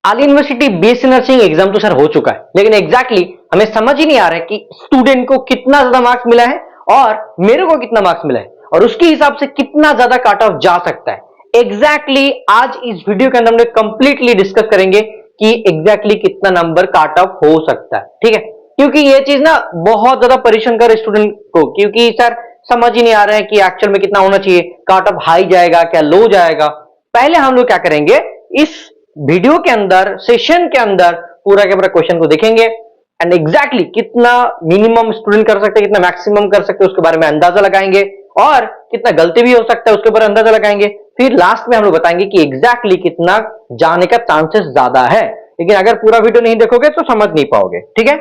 आदि university BSc nursing exam तो sir हो चुका है, लेकिन एग्जैक्टली हमें समझ ही नहीं आ रहा है कि स्टूडेंट को कितना ज्यादा मार्क्स मिला है और मेरे को कितना मार्क्स मिला है और उसके हिसाब से कितना ज्यादा काट ऑफ जा सकता है। एग्जैक्टली आज इस वीडियो के अंदर हम लोग कंप्लीटली डिस्कस करेंगे कि एग्जैक्टली कितना नंबर काट ऑफ हो सकता है, ठीक है। क्योंकि ये चीज ना बहुत ज्यादा परेशान कर स्टूडेंट को, क्योंकि सर समझ ही नहीं आ रहा है कि एक्चुअल में कितना होना चाहिए, काट ऑफ हाई जाएगा क्या लो जाएगा। पहले हम लोग क्या करेंगे, इस वीडियो के अंदर सेशन के अंदर पूरा के पूरा क्वेश्चन को देखेंगे एंड एग्जैक्टली कितना मिनिमम स्टूडेंट कर सकते हैं, कितना मैक्सिमम कर सकते हैं, उसके बारे में अंदाजा लगाएंगे और कितना गलती भी हो सकता है उसके ऊपर अंदाजा लगाएंगे। फिर लास्ट में हम लोग बताएंगे कि एग्जैक्टली कितना जाने का चांसेस ज्यादा है। लेकिन अगर पूरा वीडियो नहीं देखोगे तो समझ नहीं पाओगे, ठीक है।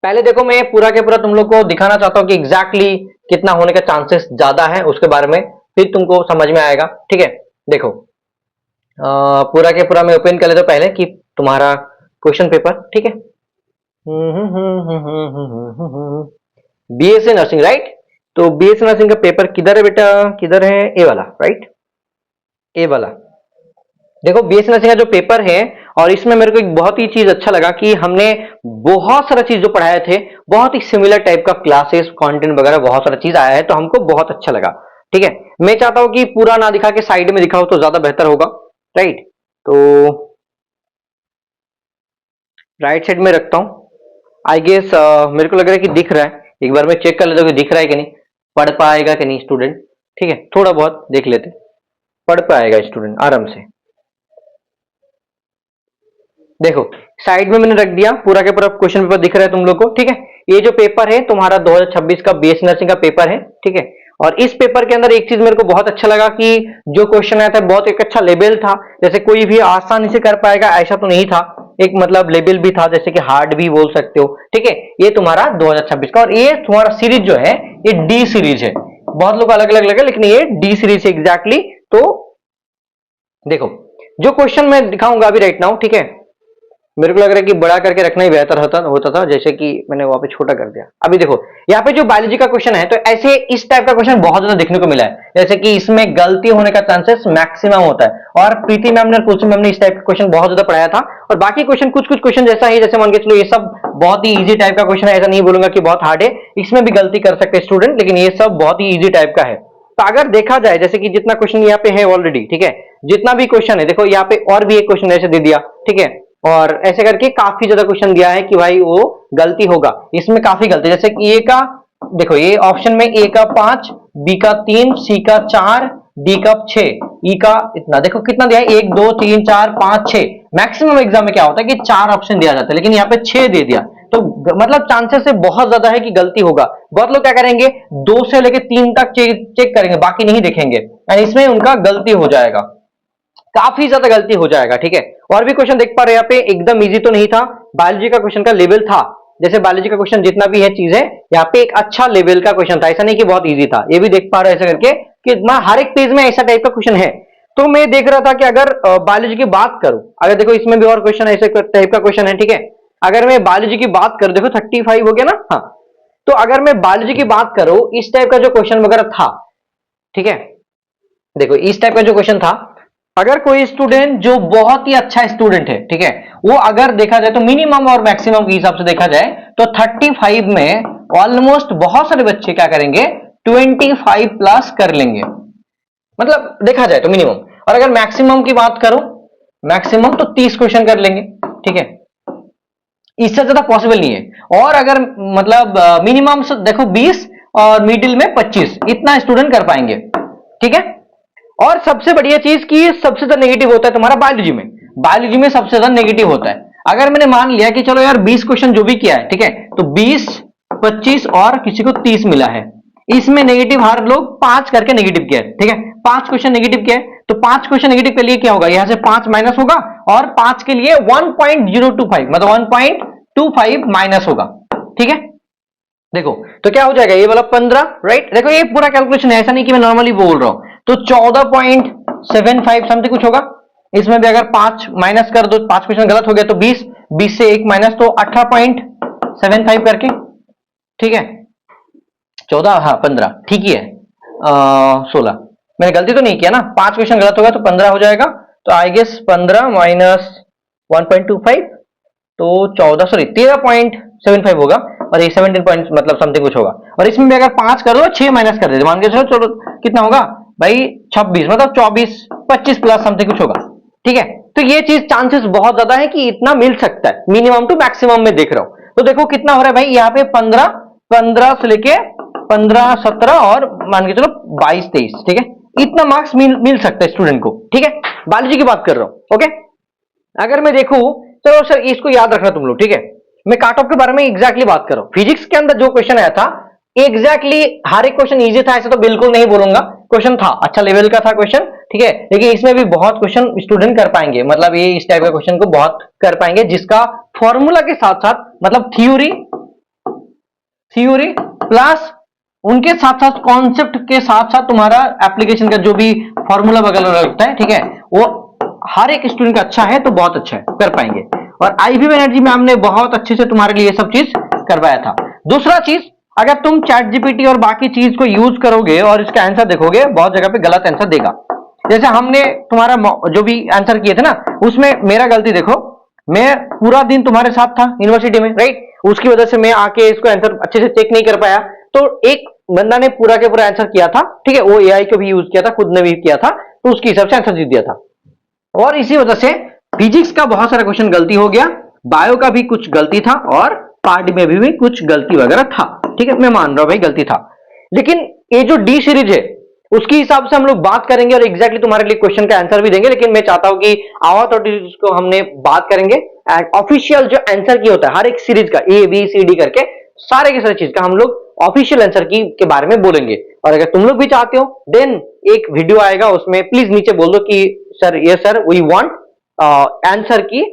पहले देखो, मैं पूरा के पूरा तुम लोग को दिखाना चाहता हूं कि एग्जैक्टली कितना होने का चांसेस ज्यादा है उसके बारे में, फिर तुमको समझ में आएगा, ठीक है। देखो पूरा के पूरा मैं ओपन कर लेता हूं पहले कि तुम्हारा क्वेश्चन पेपर, ठीक है। BSc nursing, right. तो बीएससी नर्सिंग का पेपर किधर है बेटा, किधर है, ए वाला, राइट, ए वाला। देखो बीएससी नर्सिंग का जो पेपर है, और इसमें मेरे को एक बहुत ही चीज अच्छा लगा कि हमने बहुत सारा चीज जो पढ़ाए थे, बहुत ही सिमिलर टाइप का क्लासेस कंटेंट वगैरह बहुत सारा चीज आया है, तो हमको बहुत अच्छा लगा, ठीक है। मैं चाहता हूं कि पूरा ना दिखा के साइड में दिखाओ तो ज्यादा बेहतर होगा, राइट। तो राइट साइड में रखता हूं, आई गेस मेरे को लग रहा है कि दिख रहा है। एक बार मैं चेक कर लेता हूं कि दिख रहा है कि नहीं, पढ़ पाएगा कि नहीं स्टूडेंट, ठीक है। थोड़ा बहुत देख लेते, पढ़ पाएगा स्टूडेंट आराम से। देखो साइड में मैंने रख दिया, पूरा के पूरा क्वेश्चन पेपर दिख रहा है तुम लोग को, ठीक है। ये जो पेपर है तुम्हारा 2026 का बीएससी नर्सिंग का पेपर है, ठीक है। और इस पेपर के अंदर एक चीज मेरे को बहुत अच्छा लगा कि जो क्वेश्चन आया था बहुत एक अच्छा लेवल था, जैसे कोई भी आसानी से कर पाएगा ऐसा तो नहीं था, एक मतलब लेवल भी था, जैसे कि हार्ड भी बोल सकते हो, ठीक है। ये तुम्हारा 2026 का, और ये तुम्हारा सीरीज जो है ये डी सीरीज है। बहुत लोग अलग अलग लगे लेकिन ये डी सीरीज है एग्जैक्टली। तो देखो जो क्वेश्चन मैं दिखाऊंगा अभी राइट नाउ, ठीक है, मेरे को लग रहा है कि बड़ा करके रखना ही बेहतर होता था, जैसे कि मैंने वहां पे छोटा कर दिया। अभी देखो यहाँ पे जो बायोलॉजी का क्वेश्चन है, तो ऐसे इस टाइप का क्वेश्चन बहुत ज्यादा देखने को मिला है, जैसे कि इसमें गलती होने का चांसेस मैक्सिमम होता है। और प्रीति मैम ने, कुलसुम मैम ने इस टाइप का क्वेश्चन बहुत ज्यादा पढ़ाया था। और बाकी क्वेश्चन कुछ कुछ क्वेश्चन जैसा ही, जैसे मान के चलो ये सब बहुत ही इजी टाइप का क्वेश्चन है, ऐसा नहीं बोलूंगा कि बहुत हार्ड है, इसमें भी गलती कर सकते हैं स्टूडेंट, लेकिन ये सब बहुत ही इजी टाइप का है। तो अगर देखा जाए, जैसे कि जितना क्वेश्चन यहाँ पे है ऑलरेडी, ठीक है, जितना भी क्वेश्चन है, देखो यहाँ पे और भी एक क्वेश्चन ऐसे दे दिया, ठीक है, और ऐसे करके काफी ज्यादा क्वेश्चन दिया है कि भाई वो गलती होगा, इसमें काफी गलती, जैसे कि ए का देखो, ये ऑप्शन में ए का 5, बी का 3, सी का 4, डी का 6, ई का इतना, देखो कितना दिया है, 1 2 3 4 5 6। मैक्सिमम एग्जाम में क्या होता है कि 4 ऑप्शन दिया जाता है, लेकिन यहाँ पे 6 दे दिया, तो मतलब चांसेस है बहुत ज्यादा है कि गलती होगा। बहुत लोग क्या करेंगे, 2 से लेके 3 तक चेक करेंगे, बाकी नहीं देखेंगे, एंड इसमें उनका गलती हो जाएगा, काफी ज्यादा गलती हो जाएगा, ठीक है। और भी क्वेश्चन देख पा रहे हैं यहाँ पे, एकदम इजी तो नहीं था, बायोलॉजी का क्वेश्चन का लेवल था, जैसे बायोलॉजी का क्वेश्चन जितना भी है चीज है, यहाँ पे एक अच्छा लेवल का क्वेश्चन था, ऐसा नहीं कि बहुत इजी था, ये भी देख पा रहे हैं ऐसा करके कि हर एक पेज में ऐसा टाइप का क्वेश्चन है। तो मैं देख रहा था कि अगर बायोलॉजी की बात करूं, अगर देखो इसमें भी और क्वेश्चन ऐसे टाइप का क्वेश्चन है, ठीक है। अगर मैं बायोलॉजी की बात करूं, देखो 35 हो गया ना, हाँ। तो अगर मैं बायोलॉजी की बात करूं, इस टाइप का जो क्वेश्चन वगैरह था, ठीक है, देखो इस टाइप का जो क्वेश्चन था, अगर कोई स्टूडेंट जो बहुत ही अच्छा स्टूडेंट है, ठीक है, वो अगर देखा जाए तो मिनिमम और मैक्सिमम के हिसाब से देखा जाए तो 35 में ऑलमोस्ट बहुत सारे बच्चे क्या करेंगे, 25 प्लस कर लेंगे, मतलब देखा जाए तो मिनिमम। और अगर मैक्सिमम की बात करो, मैक्सिमम तो 30 क्वेश्चन कर लेंगे, ठीक है, इससे ज्यादा पॉसिबल नहीं है। और अगर मतलब मिनिमम देखो 20 और मिडिल में 25, इतना स्टूडेंट कर पाएंगे, ठीक है। और सबसे बढ़िया चीज की सबसे ज्यादा नेगेटिव होता है तुम्हारा बायोलॉजी में, बायोलॉजी में सबसे ज्यादा नेगेटिव होता है। अगर मैंने मान लिया कि चलो यार 20 क्वेश्चन जो भी किया है, ठीक है, तो 20 25 और किसी को 30 मिला है, इसमें नेगेटिव हर लोग 5 करके नेगेटिव किया है, ठीक है, 5 क्वेश्चन नेगेटिव किया है, तो 5 क्वेश्चन नेगेटिव के लिए क्या होगा, यहां से 5 माइनस होगा, और 5 के लिए 1.025 मतलब 1.25 माइनस होगा, ठीक है। देखो तो क्या हो जाएगा, ये वाला 15, राइट। देखो ये पूरा कैलकुलेशन है, ऐसा नहीं कि मैं नॉर्मली बोल रहा हूं, तो 14.75 समथिंग कुछ होगा। इसमें भी अगर 5 माइनस कर दो, 5 क्वेश्चन गलत हो गया तो 20, 20 से 1 माइनस तो 18.75 करके, ठीक है, 14, हाँ 15, ठीक ही है, 16, मैंने गलती तो नहीं किया ना, 5 क्वेश्चन गलत होगा तो 15 हो जाएगा, तो आई गेस 15 माइनस 1.25 तो 14 सॉरी 13.75 होगा, और ये 17 पॉइंट मतलब समथिंग कुछ होगा। और इसमें भी अगर 5 कर दो 6 माइनस कर देते मान के चलो कितना होगा भाई 26 मतलब 24 25 प्लस समथिंग कुछ होगा। ठीक है, तो ये चीज चांसेस बहुत ज्यादा है कि इतना मिल सकता है, मिनिमम टू मैक्सिमम में देख रहा हूं। तो देखो कितना हो रहा है भाई, यहाँ पे 15 से लेके 15 17 और मान के चलो 22 23। ठीक है, इतना मार्क्स मिल सकता है स्टूडेंट को। ठीक है, बायोलॉजी की बात कर रहा हूं। ओके, अगर मैं देखूं, चलो सर इसको याद रखना तुम लोग। ठीक है, मैं काट ऑफ के बारे में एग्जैक्टली बात कर रहा हूं। फिजिक्स के अंदर जो क्वेश्चन आया था एग्जैक्टली हर एक क्वेश्चन इजी था ऐसा तो बिल्कुल नहीं बोलूंगा, क्वेश्चन था अच्छा लेवल का था क्वेश्चन। ठीक है, लेकिन इसमें भी बहुत क्वेश्चन स्टूडेंट कर पाएंगे, मतलब ये इस टाइप का क्वेश्चन को बहुत कर पाएंगे जिसका फॉर्मूला के साथ साथ मतलब थ्योरी प्लस उनके साथ साथ कॉन्सेप्ट के साथ साथ तुम्हारा एप्लीकेशन का जो भी फॉर्मूला वगैरह लगता है, ठीक है, वो हर एक स्टूडेंट का अच्छा है तो बहुत अच्छा है, कर पाएंगे। और आईवी एनर्जी में हमने बहुत अच्छे से तुम्हारे लिए सब चीज करवाया था। दूसरा चीज, अगर तुम चैट जीपीटी और बाकी चीज को यूज करोगे और इसका आंसर देखोगे बहुत जगह पे गलत आंसर देगा। जैसे हमने तुम्हारा जो भी आंसर किए थे ना, उसमें मेरा गलती देखो, मैं पूरा दिन तुम्हारे साथ था यूनिवर्सिटी में, राइट, उसकी वजह से मैं आके इसको आंसर अच्छे से चेक नहीं कर पाया। तो एक बंदा ने पूरा के पूरा आंसर किया था, ठीक है, वो एआई को भी यूज किया था, खुद ने भी किया था, तो उसके हिसाब से आंसर जीत दिया था। और इसी वजह से फिजिक्स का बहुत सारा क्वेश्चन गलती हो गया, बायो का भी कुछ गलती था, और पार्ट में भी कुछ गलती वगैरह था। ठीक है, मैं मान रहा हूं भाई गलती था, लेकिन ये जो डी सीरीज है उसके हिसाब से हम लोग बात करेंगे और एग्जैक्टली तुम्हारे लिए क्वेश्चन का आंसर भी देंगे। लेकिन मैं चाहता हूं कि आवा तो को हमने बात करेंगे एंड ऑफिशियल जो आंसर की होता है हर एक सीरीज का ए बी सी डी करके सारे के सारे चीज का हम लोग ऑफिशियल आंसर की के बारे में बोलेंगे। और अगर तुम लोग भी चाहते हो देन एक वीडियो आएगा, उसमें प्लीज नीचे बोल दो कि सर ये सर वी वांट आंसर की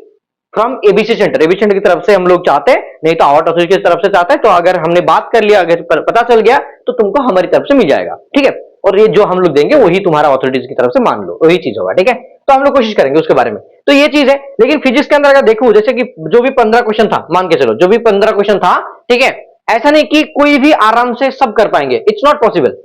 from ABC centre, ABC centre की तरफ से हम लोग चाहते हैं, नहीं तो आउट ऑफ की तरफ से चाहते हैं। तो अगर हमने बात कर लिया, अगर पता चल गया तो तुमको हमारी तरफ से मिल जाएगा। ठीक है, और ये जो हम लोग देंगे वही तुम्हारा अथॉरिटीज की तरफ से मान लो वही चीज होगा। ठीक है, तो हम लोग कोशिश करेंगे उसके बारे में। तो ये चीज है। लेकिन फिजिक्स के अंदर अगर देखो, जैसे कि जो भी 15 क्वेश्चन था, मान के चलो जो भी 15 क्वेश्चन था, ठीक है, ऐसा नहीं कि कोई भी आराम से सब कर पाएंगे, इट्स नॉट पॉसिबल।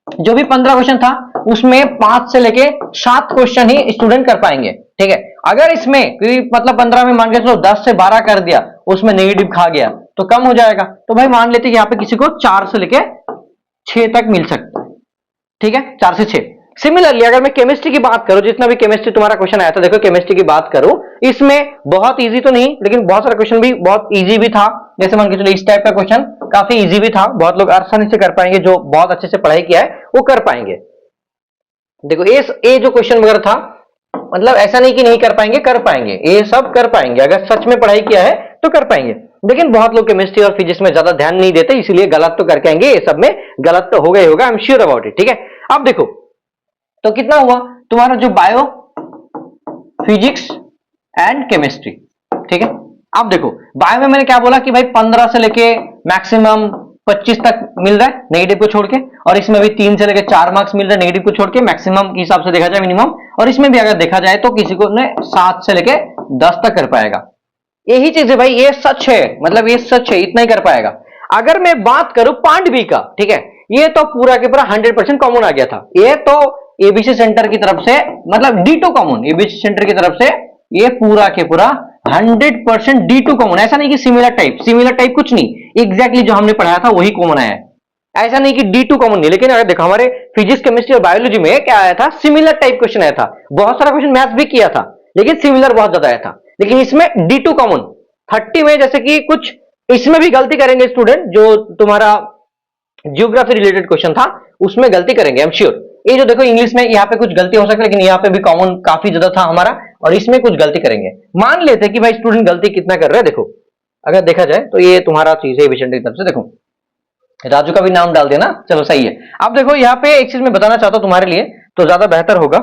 जो भी 15 क्वेश्चन था उसमें 5 से लेके 7 क्वेश्चन ही स्टूडेंट कर पाएंगे। ठीक है, अगर इसमें मतलब 15 में मान के चलो 10 से 12 कर दिया, उसमें नेगेटिव खा गया तो कम हो जाएगा। तो भाई मान लेते हैं यहाँ पे किसी को 4 से लेके 6 तक मिल सकता है। ठीक है, 4 से 6। सिमिलरली अगर मैं केमिस्ट्री की बात करूं, जितना भी केमिस्ट्री तुम्हारा क्वेश्चन आया था, देखो केमिस्ट्री की बात करूं, इसमें बहुत इजी तो नहीं, लेकिन बहुत सारा क्वेश्चन भी बहुत इजी भी था। जैसे मान के चलो इस टाइप का क्वेश्चन काफी इजी भी था, बहुत लोग आसानी से कर पाएंगे, जो बहुत अच्छे से पढ़ाई किया है वो कर पाएंगे। देखो ये जो क्वेश्चन वगैरह था, मतलब ऐसा नहीं कि नहीं कर पाएंगे, कर पाएंगे, ये सब कर पाएंगे, अगर सच में पढ़ाई किया है तो कर पाएंगे। लेकिन बहुत लोग केमिस्ट्री और फिजिक्स में ज्यादा ध्यान नहीं देते, इसलिए गलत तो करके आएंगे, ये सब में गलत तो होगा ही होगा, I am sure about it. ठीक है, अब देखो तो कितना हुआ तुम्हारा जो बायो, फिजिक्स एंड केमिस्ट्री। ठीक है, अब देखो बायो में मैंने क्या बोला कि भाई 15 से लेके मैक्सिमम 25 तक मिल रहा है नेगेटिव को छोड़ के, और इसमें भी 3 से लेके 4 मार्क्स मिल रहा है नेगेटिव को छोड़ के, मैक्सिमम के हिसाब से देखा जाए मिनिमम, और इसमें भी अगर देखा जाए तो किसी को 7 से लेके 10 तक कर पाएगा। यही चीज है भाई, ये सच है, मतलब ये सच है, इतना ही कर पाएगा। अगर मैं बात करूं पार्ट बी का, ठीक है, ये तो पूरा के पूरा 100% कॉमन आ गया था, ये तो एबीसी सेंटर की तरफ से, मतलब D2 कॉमन, एबीसी सेंटर की तरफ से ये पूरा के पूरा 100% D2 कॉमन। ऐसा नहीं कि सिमिलर टाइप कुछ नहीं, एग्जैक्टली जो हमने पढ़ाया था वही कॉमन आया है, ऐसा नहीं कि D2 कॉमन नहीं। लेकिन अगर देखो हमारे फिजिक्स, केमिस्ट्री और बायोलॉजी में क्या आया था, सिमिलर टाइप क्वेश्चन आया था, बहुत सारा क्वेश्चन मैथ्स भी किया था, लेकिन सिमिलर बहुत ज्यादा आया था। लेकिन इसमें D2 कॉमन 30 में, जैसे कि कुछ इसमें भी गलती करेंगे स्टूडेंट, जो तुम्हारा जियोग्राफी रिलेटेड क्वेश्चन था उसमें गलती करेंगे, आई एम श्योर। ये जो देखो इंग्लिश में यहाँ पे कुछ गलती हो सकती है, लेकिन यहाँ पे भी कॉमन काफी ज्यादा था हमारा, और इसमें कुछ गलती करेंगे। मान लेते हैं कि भाई स्टूडेंट गलती कितना कर रहा है, देखो अगर देखा जाए तो ये तुम्हारा चीज है विषय की तरफ से, देखो राजू का भी नाम डाल देना, चलो सही है। अब देखो यहाँ पे एक चीज मैं बताना चाहता हूं तुम्हारे लिए, तो ज्यादा बेहतर होगा,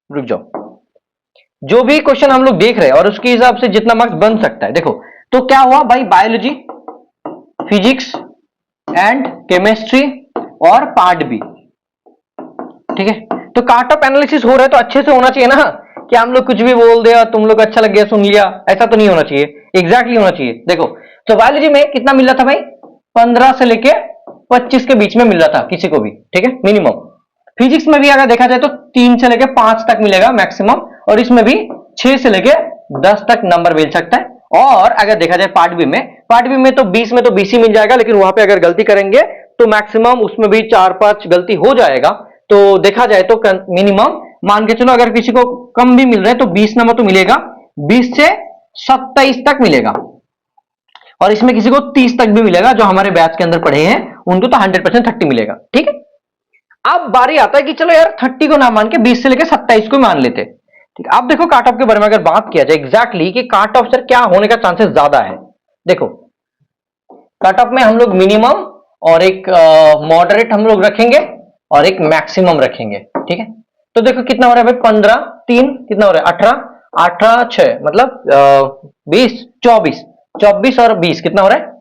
रुक जाओ। जो भी क्वेश्चन हम लोग देख रहे हैं और उसके हिसाब से जितना मार्क्स बन सकता है, देखो तो क्या हुआ भाई, बायोलॉजी, फिजिक्स एंड केमिस्ट्री और पार्ट बी। ठीक है, तो काट ऑफ एनालिसिस हो रहा है तो अच्छे से होना चाहिए ना, कि हम लोग कुछ भी बोल दे और तुम लोग अच्छा लग गया सुन लिया, ऐसा तो नहीं होना चाहिए, एग्जैक्टली होना चाहिए। देखो तो बायोलॉजी में कितना मिल रहा था भाई, 15 से लेके 25 के बीच में मिल रहा था किसी को भी, ठीक है, मिनिमम। फिजिक्स में भी अगर देखा जाए तो 3 से लेके 5 तक मिलेगा मैक्सिमम, और इसमें भी 6 से लेके 10 तक नंबर मिल सकता है। और अगर देखा जाए पार्ट बी में तो 20 में तो 20 ही मिल जाएगा, लेकिन वहां पे अगर गलती करेंगे तो मैक्सिमम उसमें भी 4-5 गलती हो जाएगा। तो देखा जाए तो मिनिमम मान के चलो अगर किसी को कम भी मिल रहे हैं तो 20 नंबर तो मिलेगा, 20 से 27 तक मिलेगा, और इसमें किसी को 30 तक भी मिलेगा। जो हमारे बैच के अंदर पढ़े हैं उनको तो 100% 30 मिलेगा। ठीक है, अब बारी आता है कि चलो यार 30 को ना मान के 20 से लेकर 27 को मान लेते। ठीक है, अब देखो काट ऑफ के बारे में अगर बात किया जाए एग्जैक्टली कि काट ऑफ सर क्या होने का चांसेस ज्यादा है। देखो कट ऑफ में हम लोग मिनिमम और एक मॉडरेट हम लोग रखेंगे और एक मैक्सिमम रखेंगे। ठीक है, तो देखो कितना हो रहा है भाई, 15 3 कितना हो रहा है, 18 18 6 मतलब 20 24 24 और 20 कितना हो रहा है,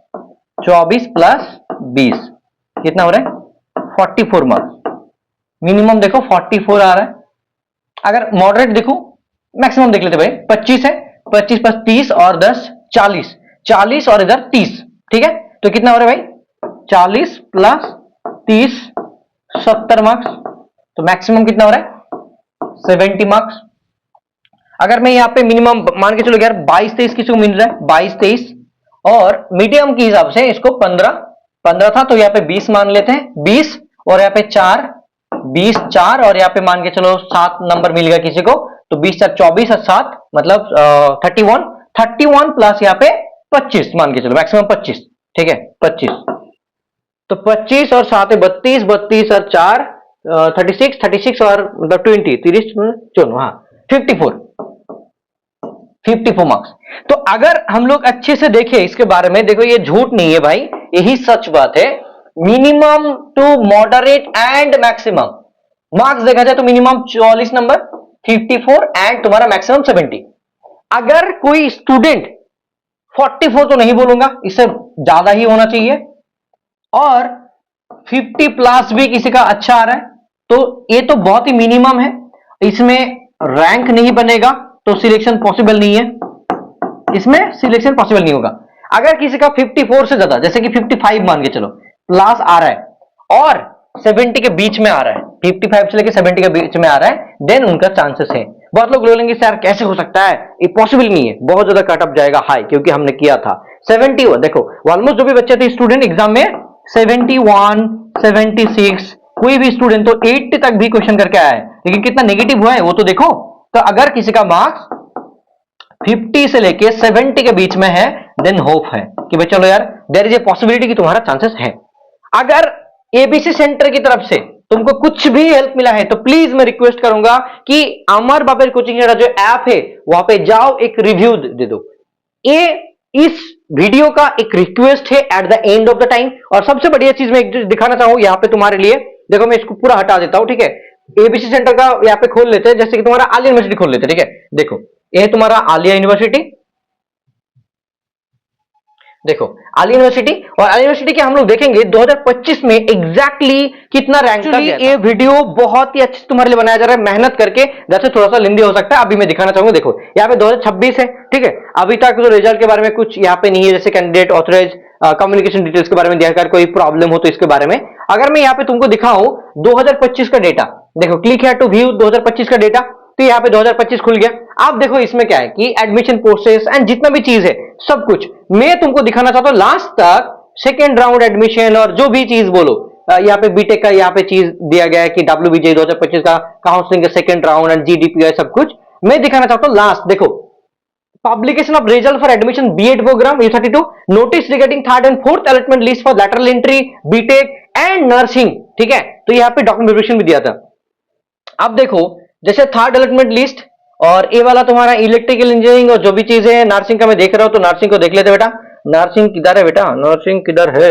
24 प्लस 20 कितना हो रहा है, 44 मार्क्स। मिनिमम देखो 44 आ रहा है। अगर मॉडरेट देखो, मैक्सिमम देख लेते भाई, 25 है, 25 प्लस 30 और 10 40 40 और इधर 30। ठीक है, तो कितना हो रहा है भाई, 40 प्लस 30 70 मार्क्स। तो मैक्सिमम कितना हो रहा है, 70 मार्क्स। अगर मैं यहां पे मिनिमम मान के चलो यार 22-23 किसी को मिल रहा है, 22-23, और मीडियम के हिसाब से इसको 15 था तो यहां पे 20 मान लेते हैं, 20 और यहां पे 4 20 4 और यहां पे मान के चलो 7 नंबर मिल गया किसी को, तो 20 4 24 और 7 मतलब 31 प्लस यहां पे 25 मान के चलो, मैक्सिमम 25। ठीक है 25, तो 25 और 7 32 32 और 4 36 और मतलब 20 30 चलो हाँ 54 मार्क्स। तो अगर हम लोग अच्छे से देखें इसके बारे में, देखो ये झूठ नहीं है भाई, यही सच बात है। Minimum to moderate and maximum marks देखा जाए तो मिनिमम 44 नंबर 54 एंड तुम्हारा मैक्सिमम 70। अगर कोई स्टूडेंट 44 तो नहीं बोलूंगा, इससे ज्यादा ही होना चाहिए, और 50 प्लस भी किसी का अच्छा आ रहा है, तो ये तो बहुत ही मिनिमम है, इसमें रैंक नहीं बनेगा तो सिलेक्शन पॉसिबल नहीं है, इसमें सिलेक्शन पॉसिबल नहीं होगा। अगर किसी का 54 से ज्यादा, जैसे कि 55 मान के चलो प्लस आ रहा है और 70 के बीच में आ रहा है, 55 से लेकर 70 के बीच में आ रहा है, देन उनका चांसेस है। बहुत लोग बोलेंगे सर कैसे हो सकता है, ये पॉसिबल नहीं है, बहुत ज्यादा कट अप जाएगा हाई, क्योंकि हमने किया था 71। देखो ऑलमोस्ट जो भी बच्चे थे स्टूडेंट एग्जाम में 71 76, कोई भी स्टूडेंट तो 80 तक भी क्वेश्चन करके आया है, लेकिन कितना नेगेटिव हुआ है वो तो देखो। तो अगर किसी का मार्क्स 50 से लेके 70 के बीच में है, देन होप है कि भाई चलो यार देयर इज ए पॉसिबिलिटी कि तुम्हारा चांसेस है। अगर एबीसी सेंटर की तरफ से तुमको कुछ भी हेल्प मिला है तो प्लीज मैं रिक्वेस्ट करूंगा कि अमर बाबर कोचिंग सेंटर जो ऐप है वहां पे जाओ, एक रिव्यू दे दो। ये इस वीडियो का एक रिक्वेस्ट है at the end of the time. और सबसे बढ़िया चीज मैं एक दिखाना चाहूं यहां पे तुम्हारे लिए, देखो मैं इसको पूरा हटा देता हूं। ठीक है, एबीसी सेंटर का यहाँ पे खोल लेते हैं, जैसे कि तुम्हारा आलिया यूनिवर्सिटी खोल लेते हैं। ठीक है, देखो ये तुम्हारा आलिया यूनिवर्सिटी, देखो आलिया यूनिवर्सिटी, और आलिया यूनिवर्सिटी के हम लोग देखेंगे 2025 में एग्जैक्टली कितना रैंक था। ये वीडियो बहुत ही अच्छे तुम्हारे लिए बनाया जा रहा है मेहनत करके, जैसे थोड़ा सा लेंदी हो सकता है, अभी मैं दिखाना चाहूंगा। देखो यहाँ पे 2026 है, ठीक है, अभी तक जो रिजल्ट के बारे में कुछ यहाँ पे नहीं है, जैसे कैंडिडेट ऑथराइज कम्युनिकेशन डिटेल्स के बारे में दिया कर, कोई प्रॉब्लम हो तो इसके बारे में। अगर मैं यहाँ पे तुमको दिखाऊं 2025 का डेटा, देखो क्लिक है टू व्यू 2025 का डेटा, तो यहाँ पे 2025 खुल गया। आप देखो इसमें क्या है कि एडमिशन प्रोसेस एंड जितना भी चीज है सब कुछ मैं तुमको दिखाना चाहता हूं लास्ट तक, सेकेंड राउंड एडमिशन और जो भी चीज बोलो। यहाँ पे बीटेक का यहाँ पे चीज दिया गया है कि WBJ 2025 का काउंसलिंग का सेकेंड राउंड एंड GDPI सब कुछ मैं दिखाना चाहता हूं लास्ट। देखो publication of result for admission B.Ed program U32, notice regarding third and fourth allotment list for lateral entry BTech and nursing। ठीक है, तो यहाँ पे डॉक्यूमेंट वेरिफिकेशन भी दिया था। अब देखो जैसे थर्ड अलॉटमेंट लिस्ट और ये वाला तुम्हारा इलेक्ट्रिकल इंजीनियरिंग और जो भी चीज है नर्सिंग का मैं देख रहा हूं, तो नर्सिंग को देख लेते बेटा। नर्सिंग किधर है बेटा, नर्सिंग किधर है,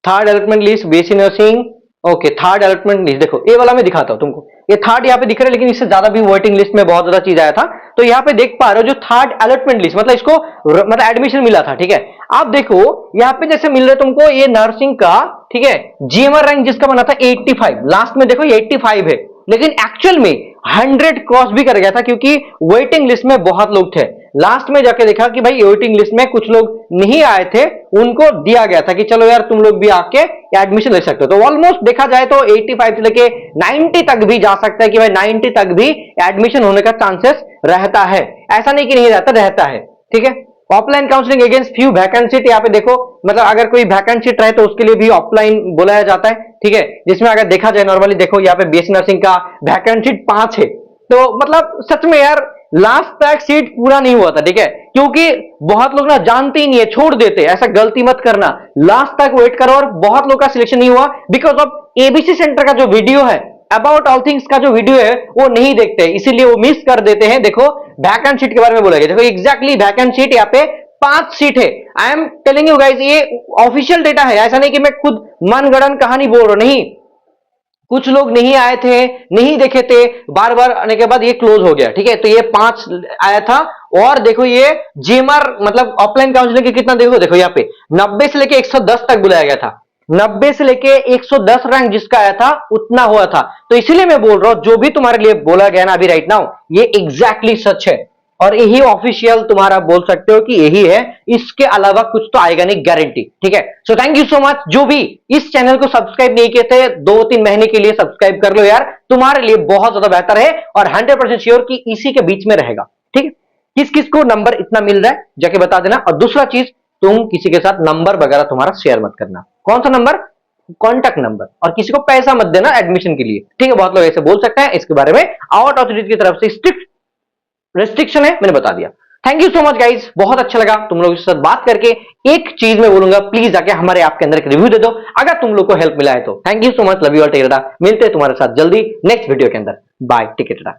third allotment list BSc nursing, okay third allotment list. देखो ये वाला मैं दिखाता हूं तुमको, ये थर्ड यहाँ पे दिख रहा है, लेकिन इससे ज्यादा भी वेटिंग लिस्ट में बहुत ज्यादा चीज आया था। तो यहाँ पे देख पा रहे हो जो थर्ड अलॉटमेंट लिस्ट मतलब इसको मतलब एडमिशन मिला था। ठीक है, आप देखो यहाँ पे जैसे मिल रहा है तुमको ये नर्सिंग का, ठीक है, GMR रैंक जिसका बना था 85, लास्ट में देखो ये 85 है, लेकिन एक्चुअल में 100 क्रॉस भी कर गया था क्योंकि वेटिंग लिस्ट में बहुत लोग थे। लास्ट में जाके देखा कि भाई वेटिंग लिस्ट में कुछ लोग नहीं आए थे, उनको दिया गया था कि चलो यार तुम लोग भी आके एडमिशन ले सकते हो। तो ऑलमोस्ट देखा जाए तो 85 से लेके 90 तक भी जा सकता है कि भाई 90 तक भी एडमिशन होने का चांसेस रहता है, ऐसा नहीं कि नहीं रहता, रहता है। ठीक है, offline counselling against few vacant seat, यहाँ पे देखो मतलब अगर कोई वैकेंट सीट रहे तो उसके लिए भी ऑफलाइन बुलाया जाता है। ठीक है, जिसमें अगर देखा जाए नॉर्मली देखो यहाँ पे बीएससी नर्सिंग का वैकेंट सीट 5 है, तो मतलब सच में यार लास्ट तक सीट पूरा नहीं हुआ था। ठीक है, क्योंकि बहुत लोग ना जानते ही नहीं है, छोड़ देते, ऐसा गलती मत करना, लास्ट तक वेट करो। और बहुत लोग का सिलेक्शन नहीं हुआ बिकॉज ऑफ एबीसी सेंटर का जो वीडियो है, अबाउट ऑल थिंग्स का जो वीडियो है वो नहीं देखते, इसीलिए वो मिस कर देते हैं। देखो वैकेंट सीट के बारे में बोला गया, देखो एग्जैक्टली वैकेंट सीट यहाँ पे 5 सीट है। I am telling you guys, ये ऑफिशियल डेटा है, ऐसा नहीं कि मैं खुद मनगढ़ंत कहानी बोल रहा हूं, नहीं। कुछ लोग नहीं आए थे, नहीं देखे थे, बार बार आने के बाद ये क्लोज हो गया। ठीक है, तो ये 5 आया था। और देखो ये जीएमआर मतलब ऑफलाइन काउंसलिंग के कितना देखो यहाँ पे 90 से लेके 110 तक बुलाया गया था, 90 से लेके 110 रैंक जिसका आया था उतना हुआ था। तो इसीलिए मैं बोल रहा हूं जो भी तुम्हारे लिए बोला गया ना अभी राइट नाउ, ये एग्जैक्टली सच है और यही ऑफिशियल तुम्हारा बोल सकते हो कि यही है, इसके अलावा कुछ तो आएगा नहीं, गारंटी। ठीक है, so thank you so much. जो भी इस चैनल को सब्सक्राइब नहीं किए थे 2-3 महीने के लिए सब्सक्राइब कर लो यार, तुम्हारे लिए बहुत ज्यादा बेहतर है और 100% श्योर कि इसी के बीच में रहेगा। ठीक है, किस किस को नंबर इतना मिल रहा है जाके बता देना। और दूसरा चीज, तुम किसी के साथ नंबर वगैरह तुम्हारा शेयर मत करना। कौन सा नंबर? Contact number. और किसी को पैसा मत देना एडमिशन के लिए। ठीक है, बहुत लोग ऐसे बोल सकते हैं, इसके बारे में आउट अथॉरिटी की तरफ से स्ट्रिक्ट रेस्ट्रिक्शन है, मैंने बता दिया। Thank you so much guys, बहुत अच्छा लगा तुम लोगों के साथ बात करके। एक चीज मैं बोलूंगा, प्लीज आके हमारे ऐप के अंदर एक रिव्यू दे दो अगर तुम लोग को हेल्प मिला है तो। Thank you so much, love you all, take care. मिलते हैं तुम्हारे साथ जल्दी नेक्स्ट वीडियो के अंदर। Bye, take care.